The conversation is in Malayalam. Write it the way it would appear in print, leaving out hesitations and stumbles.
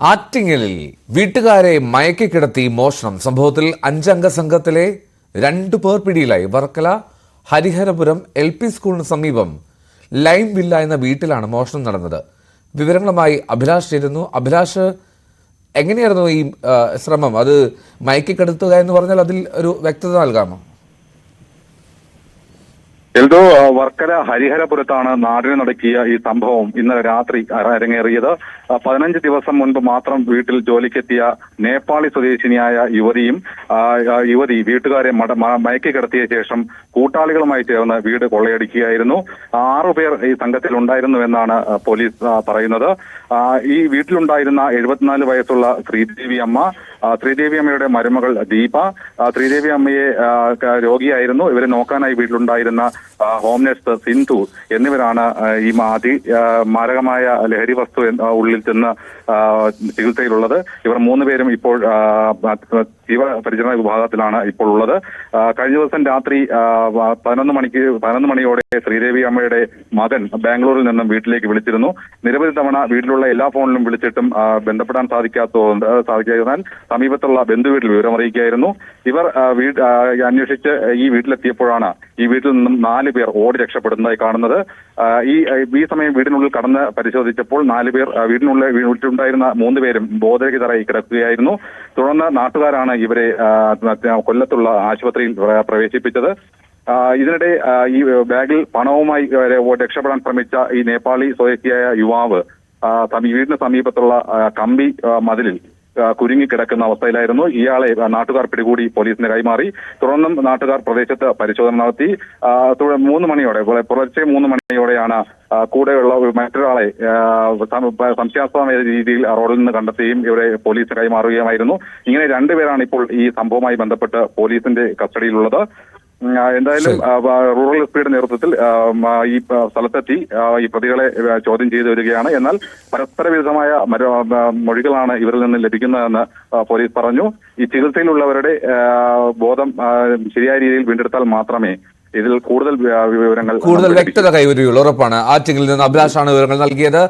ആറ്റിങ്ങലിൽ വീട്ടുകാരെ മയക്കിക്കിടത്തി മോഷണം സംഭവത്തിൽ 5 അംഗ സംഘത്തിലെ 2 പേർ പിടിയിലായി. വർക്കല ഹരിഹരപുരം LP സ്കൂളിന് സമീപം ലൈൻ വില്ല എന്ന വീട്ടിലാണ് മോഷണം നടന്നത്. വിവരങ്ങളുമായി അഭിലാഷ് ചേരുന്നു. അഭിലാഷ്, എങ്ങനെയായിരുന്നു ഈ ശ്രമം? അത് മയക്കിക്കിടത്തുക എന്ന് പറഞ്ഞാൽ അതിൽ ഒരു വ്യക്തത നൽകാമോ? എൽദോ, വർക്കല ഹരിഹരപുരത്താണ് നാടിനെ നടക്കിയ ഈ സംഭവം ഇന്നലെ രാത്രി അരങ്ങേറിയത്. 15 ദിവസം മുൻപ് മാത്രം വീട്ടിൽ ജോലിക്കെത്തിയ നേപ്പാളി സ്വദേശിനിയായ യുവതി വീട്ടുകാരെ മയക്കി കിടത്തിയ ശേഷം കൂട്ടാളികളുമായി ചേർന്ന് വീട് കൊള്ളയടിക്കുകയായിരുന്നു. 6 പേർ ഈ സംഘത്തിൽ ഉണ്ടായിരുന്നുവെന്നാണ് പോലീസ് പറയുന്നത്. ഈ വീട്ടിലുണ്ടായിരുന്ന 74 വയസ്സുള്ള ശ്രീദേവി അമ്മയുടെ മരുമകൾ ദീപ, ശ്രീദേവി അമ്മയെ രോഗിയായിരുന്നു. ഇവരെ നോക്കാനായി വീട്ടിലുണ്ടായിരുന്ന ഹോം നഴ്സ് സിന്ധു എന്നിവരാണ് ഈ മാരകമായ ലഹരി വസ്തു ഉള്ളിൽ ചെന്ന് ചികിത്സയിലുള്ളത്. ഇവർ 3 പേരും ഇപ്പോൾ തീവ്രപരിചരണ വിഭാഗത്തിലാണ് ഇപ്പോൾ ഉള്ളത്. കഴിഞ്ഞ ദിവസം രാത്രി 11 മണിയോടെ ശ്രീദേവി അമ്മയുടെ മകൻ ബാംഗ്ലൂരിൽ നിന്നും വീട്ടിലേക്ക് വിളിച്ചിരുന്നു. നിരവധി തവണ വീട്ടിലുള്ള എല്ലാ ഫോണിലും വിളിച്ചിട്ടും ബന്ധപ്പെടാൻ സാധിക്കാത്തതിനാൽ സമീപത്തുള്ള ബന്ധുവീട്ടിൽ വിവരമറിയിക്കുകയായിരുന്നു. ഇവർ അന്വേഷിച്ച് ഈ വീട്ടിലെത്തിയപ്പോഴാണ് ഈ വീട്ടിൽ നിന്നും 4 പേർ ഓടി രക്ഷപ്പെടുന്നതായി കാണുന്നത്. ഈ സമയം വീടിനുള്ളിൽ കടന്ന് പരിശോധിച്ചപ്പോൾ 4 പേർ വീട്ടിലുണ്ടായിരുന്ന 3 പേരും ബോധരഹിതരായി കിടക്കുകയായിരുന്നു. തുടർന്ന് നാട്ടുകാരാണ് ഇവരെ കൊല്ലത്തുള്ള ആശുപത്രിയിൽ പ്രവേശിപ്പിച്ചത്. ഇതിനിടെ ഈ ബാഗിൽ പണവുമായി രക്ഷപ്പെടാൻ ശ്രമിച്ച ഈ നേപ്പാളി സ്വദേശിയായ യുവാവ് വീടിന് സമീപത്തുള്ള കമ്പി മതിലിൽ കുരുങ്ങിക്കിടക്കുന്ന അവസ്ഥയിലായിരുന്നു. ഇയാളെ നാട്ടുകാർ പിടികൂടി പോലീസിന് കൈമാറി. തുടർന്നും നാട്ടുകാർ പ്രദേശത്ത് പരിശോധന നടത്തി. 3 മണിയോടെ പുലർച്ചെ 3 മണിയോടെയാണ് കൂടെയുള്ള മറ്റൊരാളെ സംശയാസ്പദമായ രീതിയിൽ റോഡിൽ നിന്ന് കണ്ടെത്തുകയും ഇവരെ പോലീസിന് കൈമാറുകയുമായിരുന്നു. ഇങ്ങനെ 2 പേരാണ് ഇപ്പോൾ ഈ സംഭവവുമായി ബന്ധപ്പെട്ട് പോലീസിന്റെ കസ്റ്റഡിയിലുള്ളത്. എന്തായാലും റൂറൽ എസ്പിയുടെ നേതൃത്വത്തിൽ ഈ സ്ഥലത്തെത്തി ഈ പ്രതികളെ ചോദ്യം ചെയ്തു വരികയാണ്. എന്നാൽ പരസ്പര വിരുദ്ധമായ മൊഴികളാണ് ഇവരിൽ നിന്ന് ലഭിക്കുന്നതെന്ന് പോലീസ് പറഞ്ഞു. ഈ ചികിത്സയിലുള്ളവരുടെ ബോധം ശരിയായ രീതിയിൽ വീണ്ടെടുത്താൽ മാത്രമേ ഇതിൽ കൂടുതൽ വ്യക്തത കൈവരുകയുള്ളൂ. ഉറപ്പാണ്. ആറ്റിങ്ങിൽ നിന്ന് അഭിലാഷാണ് വിവരങ്ങൾ നൽകിയത്.